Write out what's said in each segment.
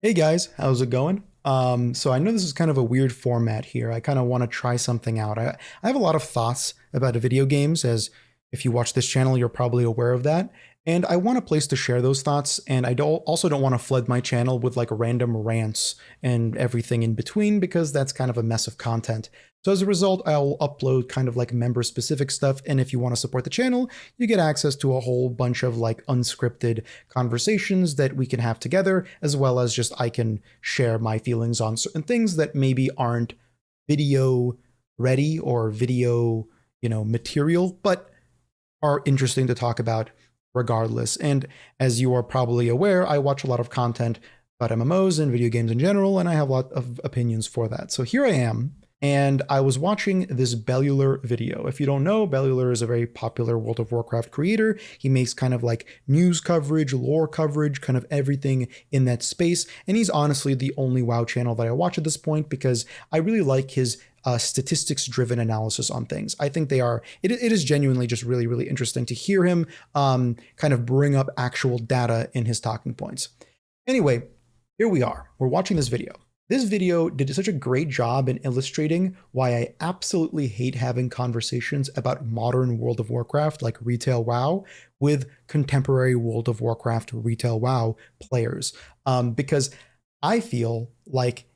Hey guys, how's it going? So I know this is kind of a weird format here. I kind of want to try something out. I have a lot of thoughts about video games, as if you watch this channel, you're probably aware of that. And I want a place to share those thoughts, and also don't want to flood my channel with like random rants and everything in between because that's kind of a mess of content. So as a result, I'll upload kind of like member specific stuff, and if you want to support the channel, you get access to a whole bunch of like unscripted conversations that we can have together, as well as just I can share my feelings on certain things that maybe aren't video ready or video, material, but are interesting to talk about regardless. And as you are probably aware, I watch a lot of content about MMOs and video games in general, and I have a lot of opinions for that. So here I am, and I was watching this Bellular video. If you don't know, Bellular is a very popular World of Warcraft creator. He makes kind of like news coverage, lore coverage, kind of everything in that space. And he's honestly the only WoW channel that I watch at this point because I really like his statistics-driven analysis on things. I think it is genuinely just really, really interesting to hear him kind of bring up actual data in his talking points. Anyway, here we are. We're watching this video. This video did such a great job in illustrating why I absolutely hate having conversations about modern World of Warcraft, like retail WoW, with contemporary World of Warcraft retail WoW players. Because I feel like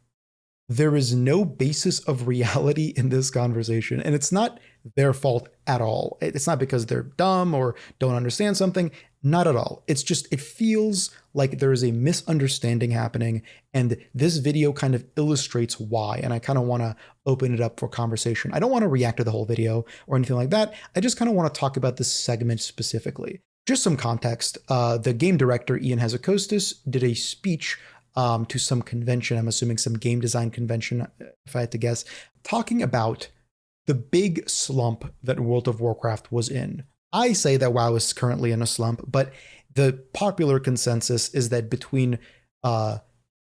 there is no basis of reality in this conversation, and it's not their fault at all. It's not because they're dumb or don't understand something, not at all. It's just, it feels like there is a misunderstanding happening, and this video kind of illustrates why, and I kind of want to open it up for conversation. I don't want to react to the whole video or anything like that. I just kind of want to talk about this segment specifically. Just some context, the game director, Ian Hazzikostas, did a speech to some convention, I'm assuming some game design convention, if I had to guess, talking about the big slump that World of Warcraft was in. I say that WoW is currently in a slump, but the popular consensus is that between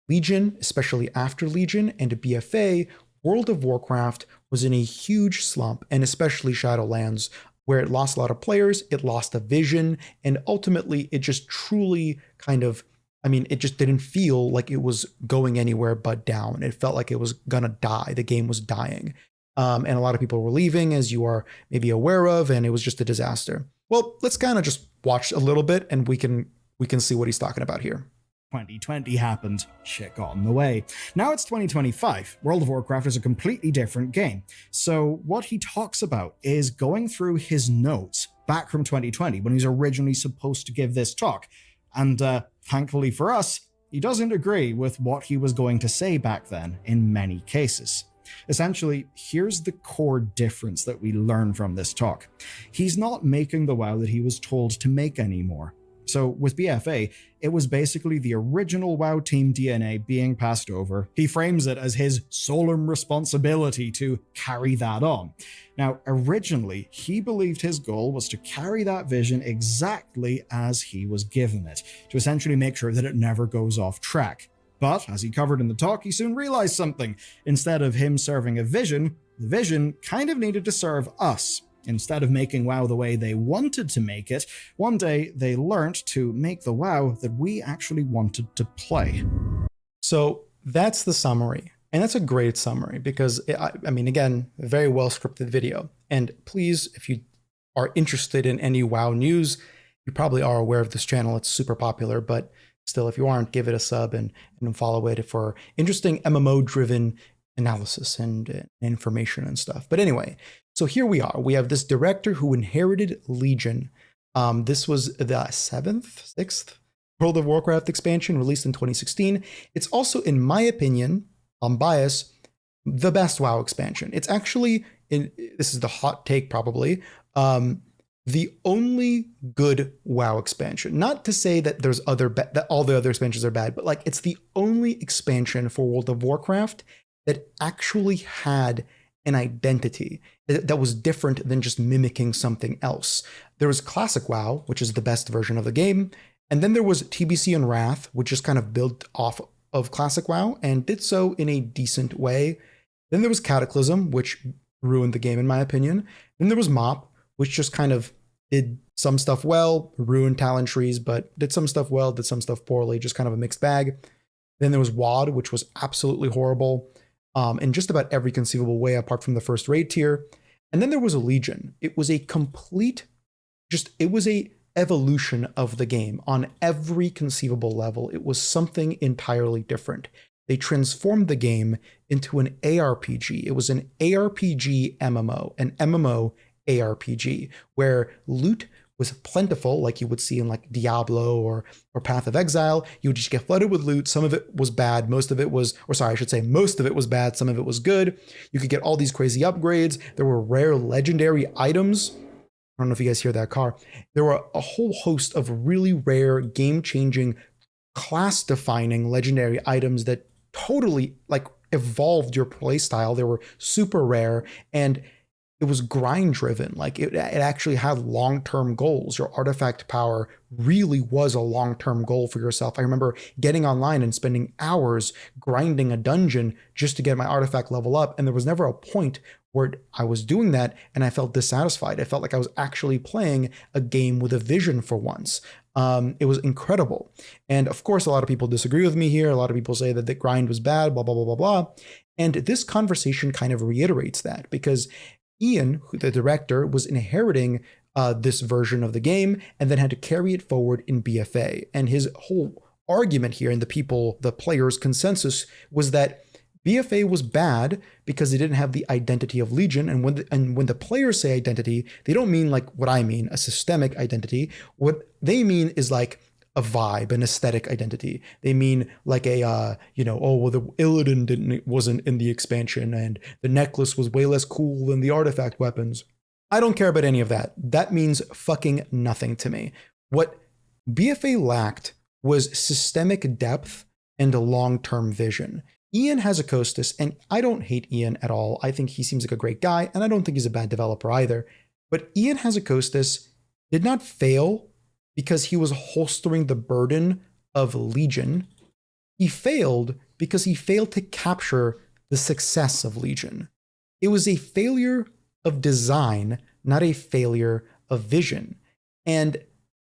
Legion, especially after Legion, and BFA, World of Warcraft was in a huge slump, and especially Shadowlands, where it lost a lot of players, it lost a vision, and ultimately it just truly kind of, it just didn't feel like it was going anywhere but down. It felt like it was gonna die. The game was dying. And a lot of people were leaving, as you are maybe aware of, and it was just a disaster. Well, let's kind of just watch a little bit and we can see what he's talking about here. 2020 happened, shit got in the way. Now it's 2025. World of Warcraft is a completely different game. So what he talks about is going through his notes back from 2020 when he was originally supposed to give this talk. And thankfully for us, he doesn't agree with what he was going to say back then in many cases. Essentially, here's the core difference that we learn from this talk. He's not making the WoW that he was told to make anymore. So with BFA, it was basically the original WoW team DNA being passed over. He frames it as his solemn responsibility to carry that on. Now, originally, he believed his goal was to carry that vision exactly as he was given it, to essentially make sure that it never goes off track. But, as he covered in the talk, he soon realized something. Instead of him serving a vision, the vision kind of needed to serve us. Instead of making WoW the way they wanted to make it, one day they learned to make the WoW that we actually wanted to play. So that's the summary. And that's a great summary because, again, a very well scripted video. And please, if you are interested in any WoW news, you probably are aware of this channel. It's super popular, but still, if you aren't, give it a sub and follow it for interesting MMO-driven analysis and information and stuff. But anyway, so here we are. We have this director who inherited Legion. This was the sixth World of Warcraft expansion released in 2016. It's also, in my opinion, I'm biased, the best WoW expansion. It's actually, this is the hot take probably, the only good WoW expansion. Not to say that there's that all the other expansions are bad, but like it's the only expansion for World of Warcraft that actually had an identity that was different than just mimicking something else. There was Classic WoW, which is the best version of the game, and then there was TBC and Wrath, which just kind of built off of Classic WoW and did so in a decent way. Then there was Cataclysm, which ruined the game in my opinion. Then there was MoP, which just kind of did some stuff well, ruined talent trees, but did some stuff well, did some stuff poorly, just kind of a mixed bag. Then there was WoD, which was absolutely horrible in just about every conceivable way apart from the first raid tier. And then there was a Legion. It was a complete, it was a evolution of the game on every conceivable level. It was something entirely different. They transformed the game into an ARPG. It was an ARPG MMO, an MMO ARPG, where loot was plentiful, like you would see in like Diablo or Path of Exile. You would just get flooded with loot. Some of it was bad, most of it was, or sorry, I should say most of it was bad, some of it was good. You could get all these crazy upgrades. There were rare legendary items. I don't know if you guys hear that car. There were a whole host of really rare, game-changing, class-defining legendary items that totally like evolved your playstyle. They were super rare, and it was grind driven. Like it actually had long-term goals. Your artifact power really was a long-term goal for yourself. I remember getting online and spending hours grinding a dungeon just to get my artifact level up. And there was never a point where I was doing that and I felt dissatisfied. I felt like I was actually playing a game with a vision for once. It was incredible. And of course, a lot of people disagree with me here. A lot of people say that the grind was bad, blah, blah, blah, blah, blah. And this conversation kind of reiterates that, because Ian, the director, was inheriting this version of the game and then had to carry it forward in BFA. And his whole argument here, and the players' consensus, was that BFA was bad because they didn't have the identity of Legion. And when the players say identity, they don't mean like what I mean, a systemic identity. What they mean is like a vibe, an aesthetic identity. They mean like a, oh, well, the Illidan wasn't in the expansion and the necklace was way less cool than the artifact weapons. I don't care about any of that. That means fucking nothing to me. What BFA lacked was systemic depth and a long-term vision. Ian Hazzikostas, and I don't hate Ian at all. I think he seems like a great guy, and I don't think he's a bad developer either. But Ian Hazzikostas did not fail because he was holstering the burden of Legion. He failed because he failed to capture the success of Legion. It was a failure of design, not a failure of vision. And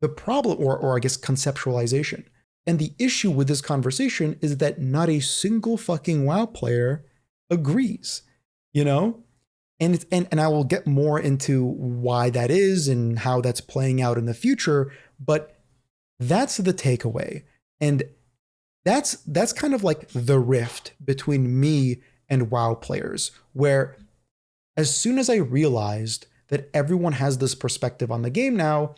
the problem, or I guess conceptualization. And the issue with this conversation is that not a single fucking WoW player agrees, you know? And I will get more into why that is and how that's playing out in the future, but that's the takeaway. And that's kind of like the rift between me and WoW players, where as soon as I realized that everyone has this perspective on the game now,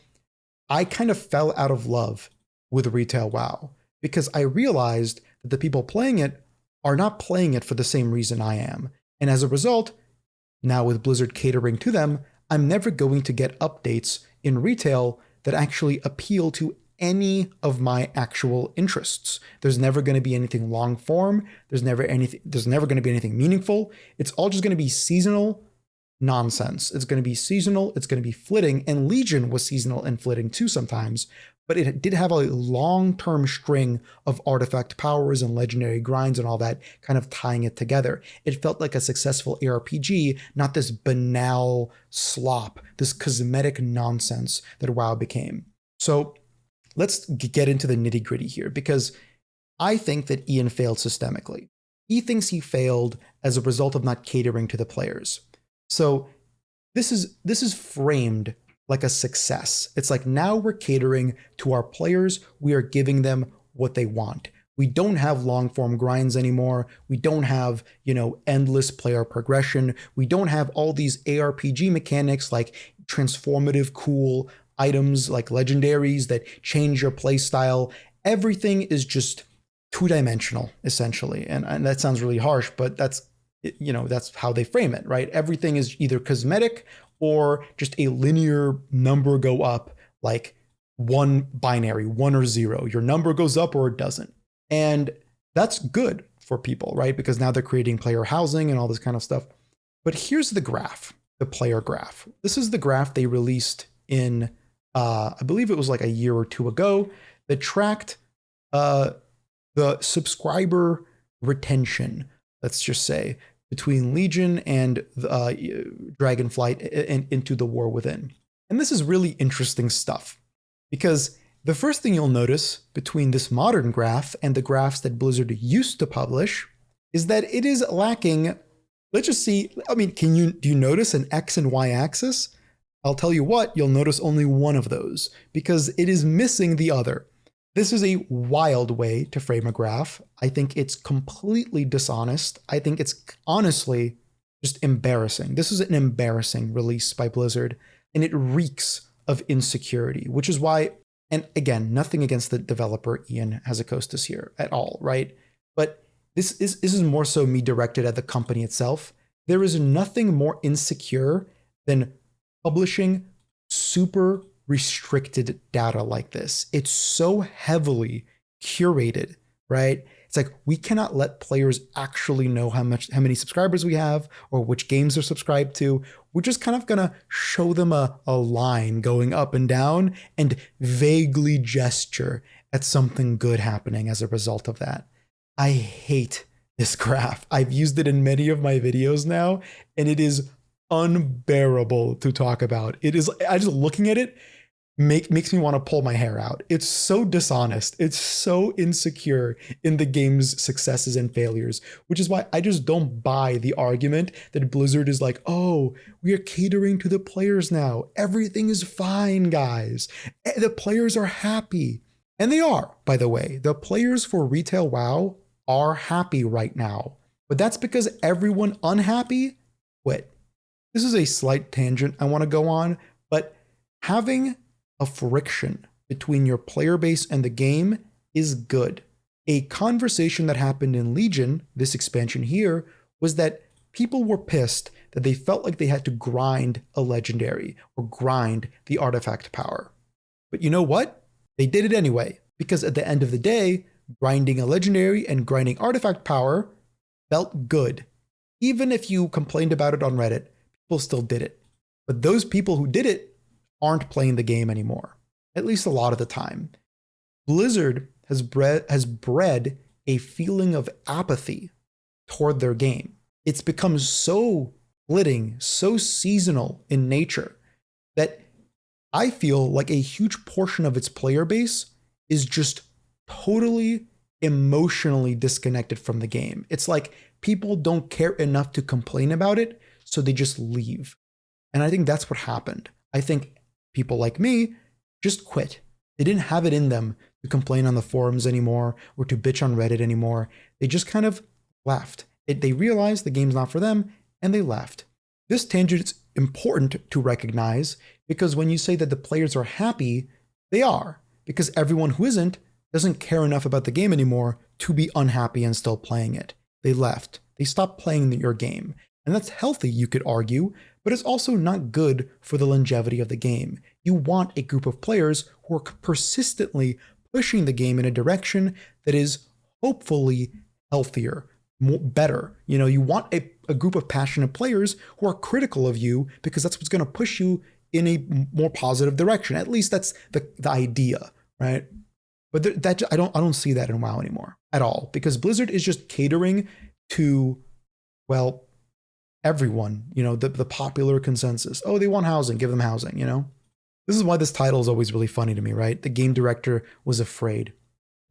I kind of fell out of love with retail WoW, because I realized that the people playing it are not playing it for the same reason I am. And as a result, now with Blizzard catering to them, I'm never going to get updates in retail that actually appeal to any of my actual interests. There's never going to be anything long form. There's never going to be anything meaningful. It's all just going to be seasonal nonsense. It's going to be seasonal. It's going to be flitting. And Legion was seasonal and flitting too sometimes, but it did have a long-term string of artifact powers and legendary grinds and all that kind of tying it together. It felt like a successful ARPG, not this banal slop, this cosmetic nonsense that WoW became. So let's get into the nitty-gritty here, because I think that Ian failed systemically. He thinks he failed as a result of not catering to the players. So this is framed like a success. It's like, now we're catering to our players. We are giving them what they want. We don't have long form grinds anymore. We don't have, endless player progression. We don't have all these ARPG mechanics like transformative cool items like legendaries that change your play style. Everything is just two-dimensional essentially. And that sounds really harsh, but that's how they frame it, right? Everything is either cosmetic or just a linear number go up, like one binary, 1 or 0. Your number goes up or it doesn't. And that's good for people, right? Because now they're creating player housing and all this kind of stuff. But here's the graph, the player graph. This is the graph they released in, I believe it was like a year or two ago, that tracked the subscriber retention, let's just say, between Legion and Dragonflight and Into the War Within. And this is really interesting stuff, because The first thing you'll notice between this modern graph and the graphs that Blizzard used to publish is that it is lacking. Let's just see. I mean, do you notice an X and Y axis? I'll tell you what, you'll notice only one of those because it is missing the other. This is a wild way to frame a graph. I think it's completely dishonest. I think it's honestly just embarrassing. This is an embarrassing release by Blizzard, and it reeks of insecurity, which is why, and again, nothing against the developer, Ian Hazzikostas here at all, right? But this is more so me directed at the company itself. There is nothing more insecure than publishing super restricted data like this. It's so heavily curated, right? It's like we cannot let players actually know how many subscribers we have or which games they're subscribed to. We're just kind of gonna show them a line going up and down and vaguely gesture at something good happening as a result of that. I hate this graph. I've used it in many of my videos now, and it is unbearable to talk about. It is, I just looking at it makes me want to pull my hair out. It's so dishonest. It's so insecure in the game's successes and failures, which is why I just don't buy the argument that Blizzard is like, oh, we are catering to the players now. Everything is fine, guys. The players are happy. And they are, by the way. The players for Retail WoW are happy right now. But that's because everyone unhappy quit. This is a slight tangent I want to go on, but having a friction between your player base and the game is good. A conversation that happened in Legion, this expansion here, was that people were pissed that they felt like they had to grind a legendary or grind the artifact power. But you know what? They did it anyway, because at the end of the day, grinding a legendary and grinding artifact power felt good. Even if you complained about it on Reddit, people still did it. But those people who did it aren't playing the game anymore, at least a lot of the time. Blizzard has bred a feeling of apathy toward their game. It's become so flitting, so seasonal in nature that I feel like a huge portion of its player base is just totally emotionally disconnected from the game. It's like people don't care enough to complain about it, so they just leave. And I think that's what happened. I think people like me just quit. They didn't have it in them to complain on the forums anymore or to bitch on Reddit anymore. They just kind of left. They realized the game's not for them and they left. This tangent is important to recognize because when you say that the players are happy, they are, because everyone who isn't doesn't care enough about the game anymore to be unhappy and still playing it. They left. They stopped playing your game. And that's healthy, you could argue, but it's also not good for the longevity of the game. You want a group of players who are persistently pushing the game in a direction that is hopefully healthier, better. You know, you want a group of passionate players who are critical of you because that's what's going to push you in a more positive direction. At least that's the idea, right? But that I don't see that in WoW anymore at all, because Blizzard is just catering to, well, everyone, you know, the popular consensus. Oh, they want housing, give them housing, you know? This is why this title is always really funny to me, right? The game director was afraid.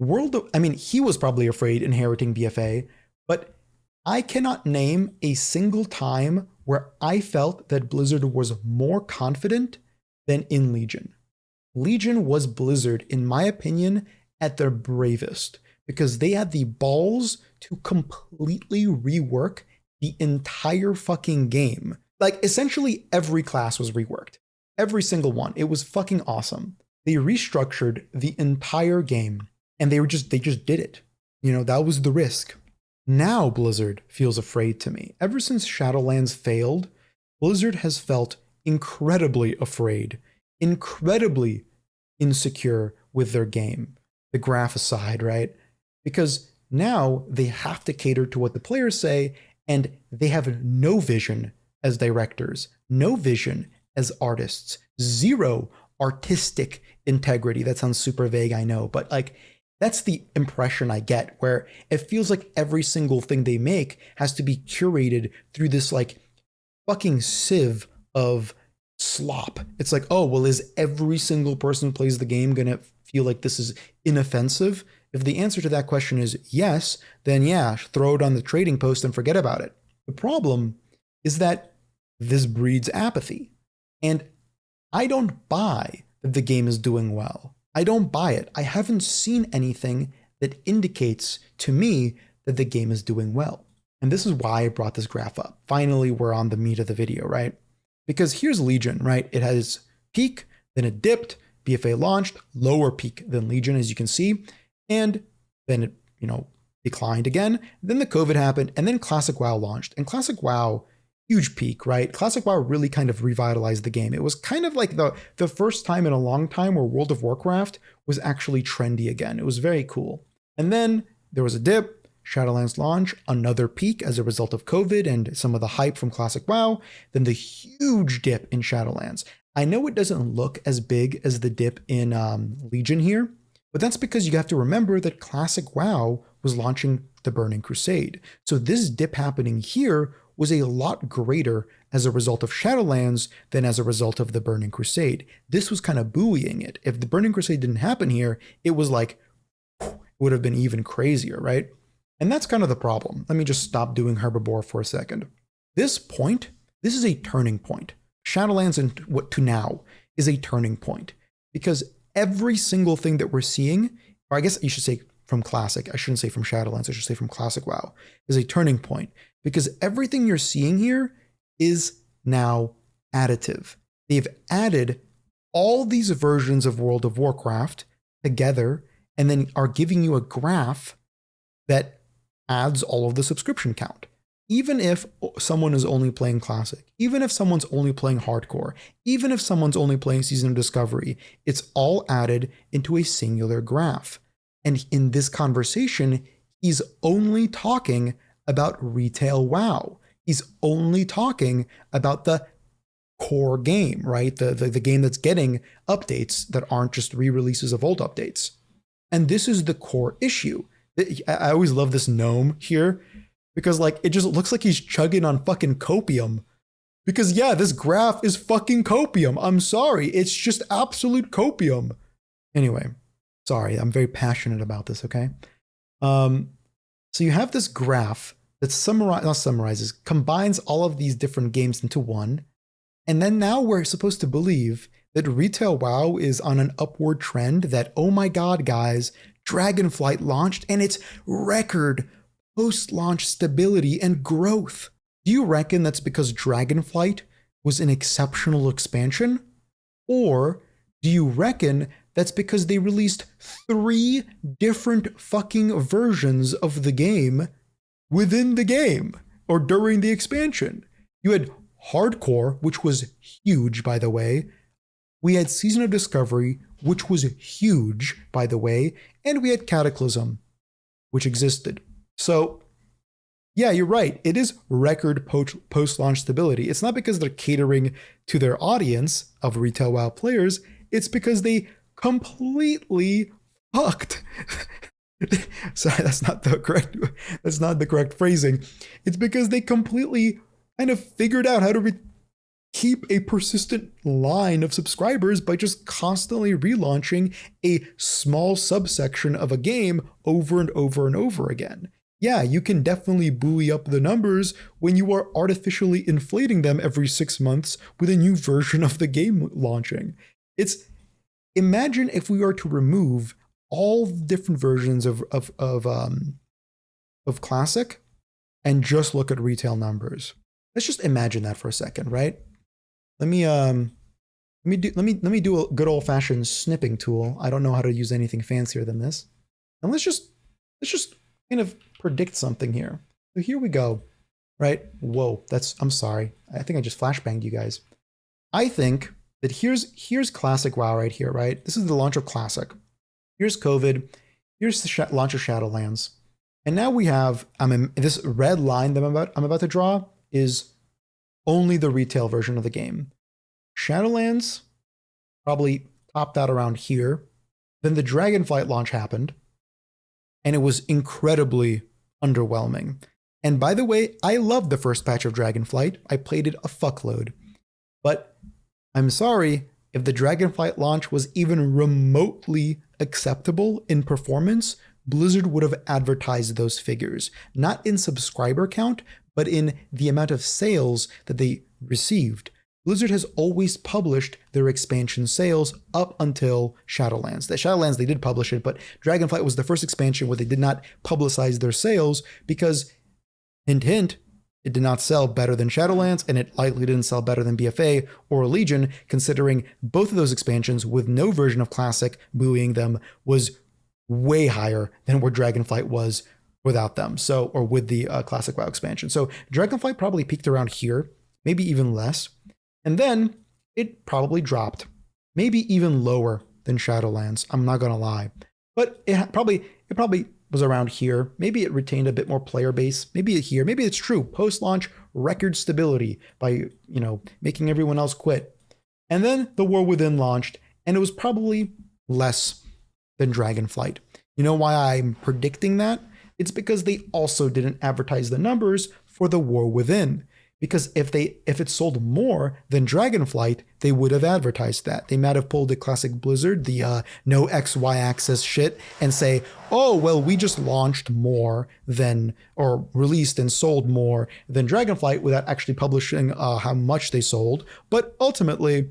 He was probably afraid inheriting BFA, but I cannot name a single time where I felt that Blizzard was more confident than in Legion. Legion was Blizzard, in my opinion, at their bravest, because they had the balls to completely rework the entire fucking game. Like, essentially every class was reworked. Every single one. It was fucking awesome. They restructured the entire game and they just did it. You know, that was the risk. Now Blizzard feels afraid to me. Ever since Shadowlands failed, Blizzard has felt incredibly afraid, incredibly insecure with their game. The graph aside, right? Because now they have to cater to what the players say, and they have no vision as directors, no vision as artists, zero artistic integrity. That sounds super vague, I know, but like that's the impression I get, where it feels like every single thing they make has to be curated through this like fucking sieve of slop. It's like, oh, well, is every single person who plays the game gonna feel like this is inoffensive? If the answer to that question is yes, then yeah, throw it on the trading post and forget about it. The problem is that this breeds apathy. And I don't buy that the game is doing well. I don't buy it. I haven't seen anything that indicates to me that the game is doing well. And this is why I brought this graph up. Finally, we're on the meat of the video, right? Because here's Legion, right? It has peak, then it dipped, BFA launched, lower peak than Legion, as you can see, and then it, declined again. Then the COVID happened, and then Classic WoW launched. And Classic WoW, huge peak, right? Classic WoW really kind of revitalized the game. It was kind of like the first time in a long time where World of Warcraft was actually trendy again. It was very cool. And then there was a dip, Shadowlands launch, another peak as a result of COVID and some of the hype from Classic WoW, then the huge dip in Shadowlands. I know it doesn't look as big as the dip in Legion here, but that's because you have to remember that Classic WoW was launching the Burning Crusade. So this dip happening here was a lot greater as a result of Shadowlands than as a result of the Burning Crusade. This was kind of buoying it. If the Burning Crusade didn't happen here, it was like, it would have been even crazier, right? And that's kind of the problem. Let me just stop doing herbivore for a second. This is a turning point. Shadowlands and what to now is a turning point because every single thing that we're seeing, or I guess you should say from Classic, I shouldn't say from Shadowlands, I should say from Classic WoW, is a turning point because everything you're seeing here is now additive. They've added all these versions of World of Warcraft together and then are giving you a graph that adds all of the subscription count. Even if someone is only playing Classic, even if someone's only playing Hardcore, even if someone's only playing Season of Discovery, it's all added into a singular graph. And in this conversation, he's only talking about retail WoW. He's only talking about the core game, right? The game that's getting updates that aren't just re-releases of old updates. And this is the core issue. I always love this gnome here because it just looks like he's chugging on fucking copium. Because yeah, this graph is fucking copium. I'm sorry. It's just absolute copium. Anyway, sorry. I'm very passionate about this, okay? So you have this graph that combines all of these different games into one. And then now we're supposed to believe that retail WoW is on an upward trend that, oh my God, guys, Dragonflight launched and it's record post-launch stability and growth. Do you reckon that's because Dragonflight was an exceptional expansion? Or do you reckon that's because they released 3 different fucking versions of the game within the game or during the expansion? You had Hardcore, which was huge, by the way. We had Season of Discovery, which was huge, by the way. And we had Cataclysm, which existed. So, yeah, you're right. It is record post-launch stability. It's not because they're catering to their audience of retail WoW players. It's because they completely fucked. Sorry, that's not the correct phrasing. It's because they completely kind of figured out how to keep a persistent line of subscribers by just constantly relaunching a small subsection of a game over and over and over again. Yeah, you can definitely buoy up the numbers when you are artificially inflating them every 6 months with a new version of the game launching. Imagine if we were to remove all the different versions of Classic and just look at retail numbers. Let's just imagine that for a second, right? Let me do a good old-fashioned snipping tool. I don't know how to use anything fancier than this. And let's just kind of predict something here. So here we go, right? Whoa, I'm sorry. I think I just flashbanged you guys. I think that here's Classic WoW right here, right? This is the launch of Classic. Here's COVID. Here's the launch of Shadowlands. And now we have this red line that I'm about to draw is only the retail version of the game. Shadowlands probably topped out around here. Then the Dragonflight launch happened, and it was incredibly underwhelming. And by the way, I loved the first patch of Dragonflight. I played it a fuckload. But I'm sorry, if the Dragonflight launch was even remotely acceptable in performance, Blizzard would have advertised those figures, not in subscriber count, but in the amount of sales that they received. Blizzard has always published their expansion sales up until Shadowlands. The Shadowlands, they did publish it, but Dragonflight was the first expansion where they did not publicize their sales because, hint, hint, it did not sell better than Shadowlands, and it likely didn't sell better than BFA or Legion, considering both of those expansions with no version of Classic buoying them was way higher than where Dragonflight was without them. So, or with the Classic WoW expansion. So Dragonflight probably peaked around here, maybe even less. And then it probably dropped, maybe even lower than Shadowlands. I'm not gonna lie, but it probably was around here. Maybe it retained a bit more player base. Maybe here. Maybe it's true. Post-launch record stability by making everyone else quit. And then the War Within launched, and it was probably less than Dragonflight. You know why I'm predicting that? It's because they also didn't advertise the numbers for the War Within. Because if it sold more than Dragonflight, they would have advertised that. They might have pulled the classic Blizzard, the no XY axis shit, and say, oh, well, we just launched more than, or released and sold more than Dragonflight without actually publishing how much they sold. But ultimately,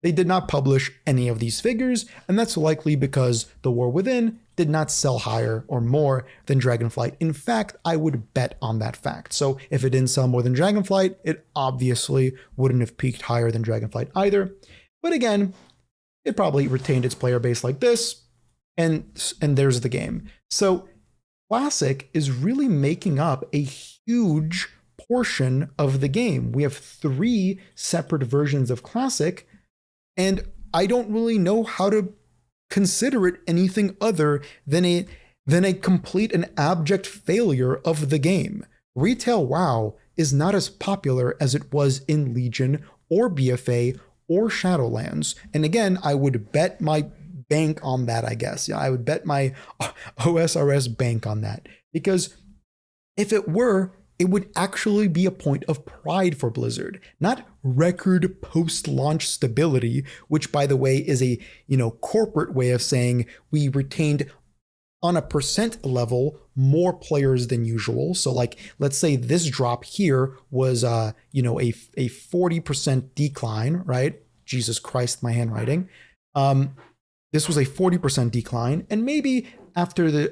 they did not publish any of these figures, and that's likely because the War Within did not sell higher or more than Dragonflight. In fact, I would bet on that fact. So if it didn't sell more than Dragonflight, it obviously wouldn't have peaked higher than Dragonflight either. But again, it probably retained its player base like this, and there's the game. So Classic is really making up a huge portion of the game. We have 3 separate versions of Classic, and I don't really know how to consider it anything other than a complete and abject failure of the game. Retail WoW is not as popular as it was in Legion or BFA or Shadowlands. And again, I would bet my bank on that, I guess. Yeah, I would bet my OSRS bank on that. Because if it were, it would actually be a point of pride for Blizzard, not record post-launch stability, which, by the way, is a corporate way of saying we retained on a percent level more players than usual. So, like, let's say this drop here was a 40% decline, right? Jesus Christ, my handwriting. This was a 40% decline, and maybe after the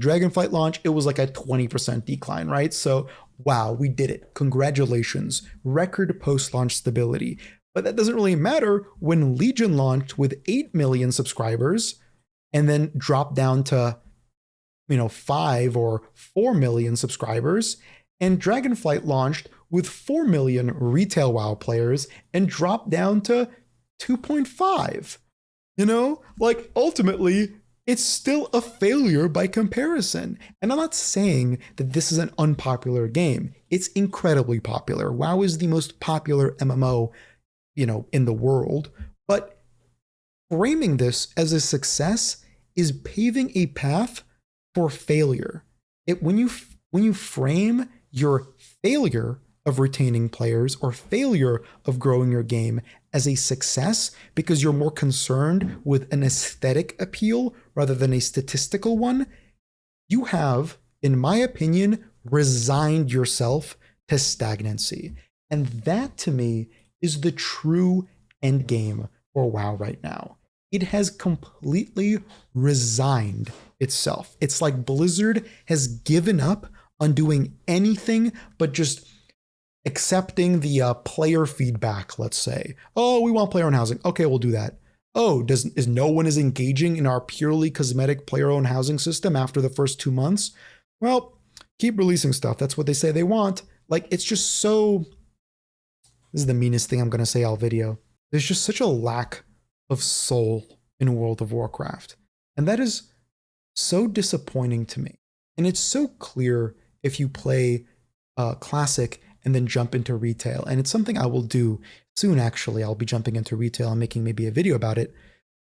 Dragonflight launch, it was like a 20% decline, right? So, wow, we did it. Congratulations. Record post-launch stability. But that doesn't really matter when Legion launched with 8 million subscribers and then dropped down to 5 or 4 million subscribers, and Dragonflight launched with 4 million retail WoW players and dropped down to 2.5. Like, ultimately, it's still a failure by comparison. And I'm not saying that this is an unpopular game. It's incredibly popular. WoW is the most popular MMO, in the world. But framing this as a success is paving a path for failure. When you frame your failure of retaining players or failure of growing your game as a success because you're more concerned with an aesthetic appeal rather than a statistical one, you have, in my opinion, resigned yourself to stagnancy. And that, to me, is the true end game for WoW right now. It has completely resigned itself. It's like Blizzard has given up on doing anything but just accepting the player feedback, let's say. Oh, we want player-owned housing. Okay, we'll do that. Oh, is no one is engaging in our purely cosmetic player-owned housing system after the first 2 months? Well, keep releasing stuff. That's what they say they want. Like, it's just so... This is the meanest thing I'm going to say all video. There's just such a lack of soul in World of Warcraft. And that is so disappointing to me. And it's so clear if you play Classic and then jump into retail. And it's something I will do soon, actually. I'll be jumping into retail and making maybe a video about it.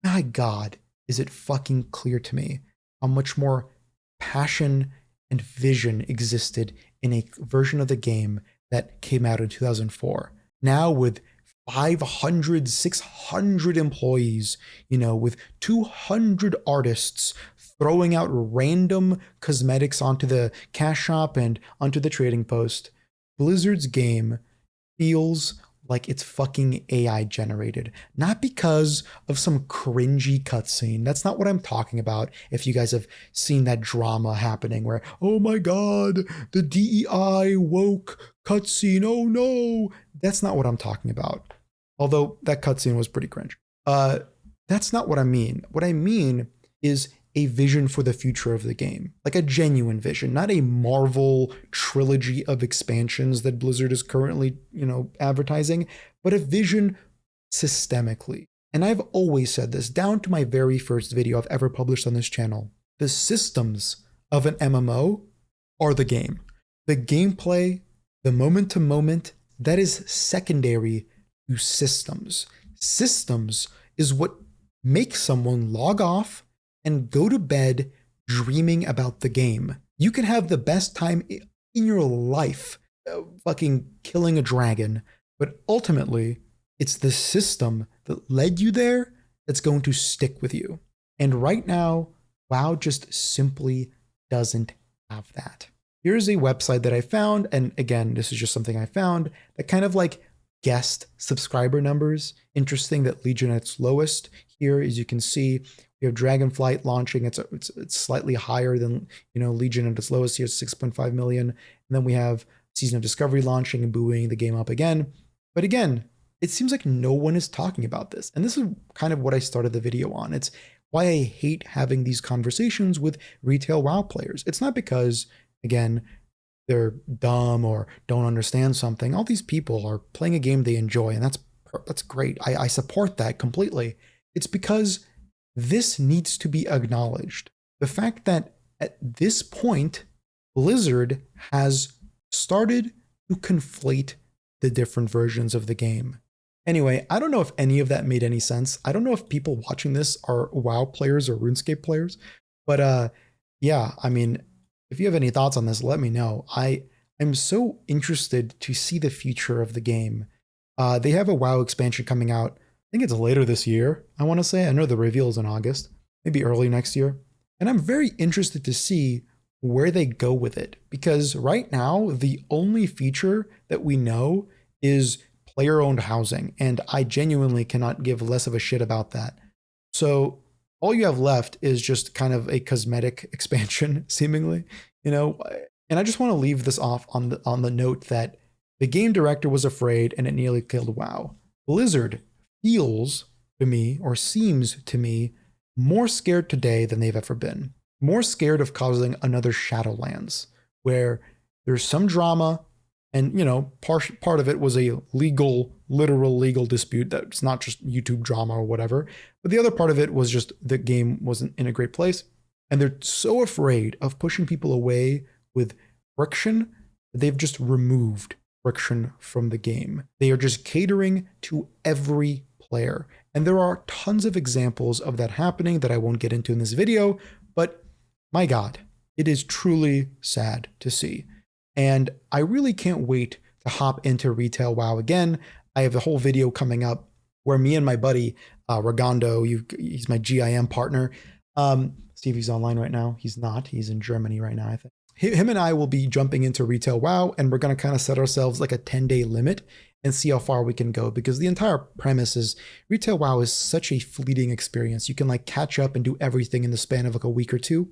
My God, is it fucking clear to me how much more passion and vision existed in a version of the game that came out in 2004. Now with 500, 600 employees, with 200 artists throwing out random cosmetics onto the cash shop and onto the trading post. Blizzard's game feels like it's fucking AI generated, not because of some cringy cutscene. That's not what I'm talking about. If you guys have seen that drama happening where, oh my God, the DEI woke cutscene, oh no, that's not what I'm talking about. Although that cutscene was pretty cringe. That's not what I mean. What I mean is a vision for the future of the game, like a genuine vision, not a Marvel trilogy of expansions that Blizzard is currently, advertising, but a vision systemically. And I've always said this down to my very first video I've ever published on this channel. The systems of an MMO are the game. The gameplay, the moment to moment, that is secondary to systems. Systems is what makes someone log off and go to bed dreaming about the game. You can have the best time in your life fucking killing a dragon, but ultimately, it's the system that led you there that's going to stick with you. And right now, WoW just simply doesn't have that. Here's a website that I found, and again, this is just something I found, that kind of like guessed subscriber numbers. Interesting that Legion at its lowest here, as you can see. We have Dragonflight launching. It's slightly higher than Legion at its lowest here, 6.5 million. And then we have Season of Discovery launching and buoying the game up again. But again, it seems like no one is talking about this. And this is kind of what I started the video on. It's why I hate having these conversations with retail WoW players. It's not because, again, they're dumb or don't understand something. All these people are playing a game they enjoy, and that's great. I support that completely. It's because this needs to be acknowledged. The fact that at this point, Blizzard has started to conflate the different versions of the game. Anyway, I don't know if any of that made any sense. I don't know if people watching this are WoW players or RuneScape players, but yeah, I mean, if you have any thoughts on this, let me know. I am so interested to see the future of the game. They have a WoW expansion coming out. I think it's later this year, I want to say. I know the reveal is in August, maybe early next year. And I'm very interested to see where they go with it, because right now, the only feature that we know is player-owned housing, and I genuinely cannot give less of a shit about that. So all you have left is just kind of a cosmetic expansion, seemingly, and I just want to leave this off on the note that the game director was afraid and it nearly killed WoW. Blizzard feels to me, or seems to me, more scared today than they've ever been. More scared of causing another Shadowlands, where there's some drama, and part of it was a literal legal dispute that's not just YouTube drama or whatever, but the other part of it was just the game wasn't in a great place, and they're so afraid of pushing people away with friction that they've just removed friction from the game. They are just catering to every player. And there are tons of examples of that happening that I won't get into in this video, but my God, it is truly sad to see. And I really can't wait to hop into retail WoW again. I have the whole video coming up where me and my buddy, Ragondo, he's my GIM partner. See if he's online right now. He's not. He's in Germany right now, I think. Him and I will be jumping into retail WoW, and we're going to kind of set ourselves like a 10-day limit and see how far we can go, because the entire premise is retail WoW is such a fleeting experience. You can like catch up and do everything in the span of like a week or two,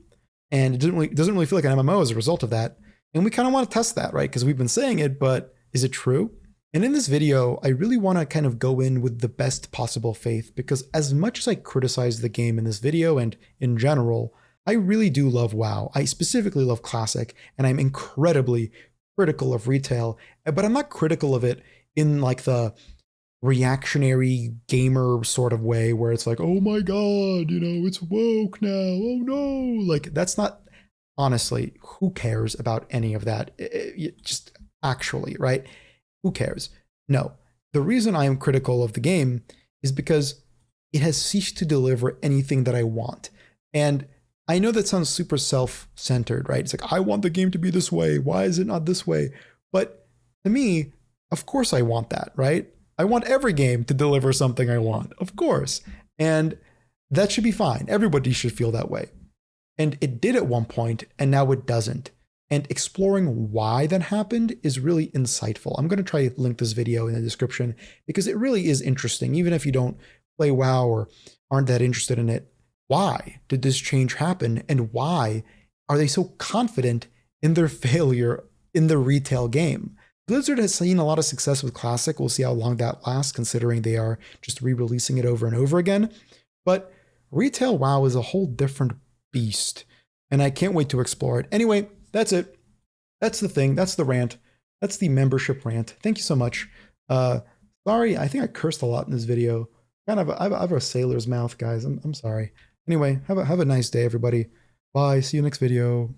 and it doesn't really feel like an MMO as a result of that. And we kind of want to test that, right? Because we've been saying it, but is it true? And in this video, I really want to kind of go in with the best possible faith, because as much as I criticize the game in this video and in general, I really do love WoW. I specifically love Classic, and I'm incredibly critical of retail, but I'm not critical of it in like the reactionary gamer sort of way where it's like, oh my God, it's woke now. Oh no. Like that's not, honestly, who cares about any of that? Just actually, right? Who cares? No, the reason I am critical of the game is because it has ceased to deliver anything that I want. And I know that sounds super self-centered, right? It's like, I want the game to be this way. Why is it not this way? But to me, of course I want that, right? I want every game to deliver something I want, of course. And that should be fine. Everybody should feel that way. And it did at one point, and now it doesn't. And exploring why that happened is really insightful. I'm going to try to link this video in the description because it really is interesting. Even if you don't play WoW or aren't that interested in it, why did this change happen? And why are they so confident in their failure in the retail game? Blizzard has seen a lot of success with Classic. We'll see how long that lasts, considering they are just re-releasing it over and over again. But retail WoW is a whole different beast, and I can't wait to explore it. Anyway, that's it. That's the thing. That's the rant. That's the membership rant. Thank you so much. Sorry, I think I cursed a lot in this video. I have a sailor's mouth, guys. I'm sorry. Anyway, have a nice day, everybody. Bye. See you next video.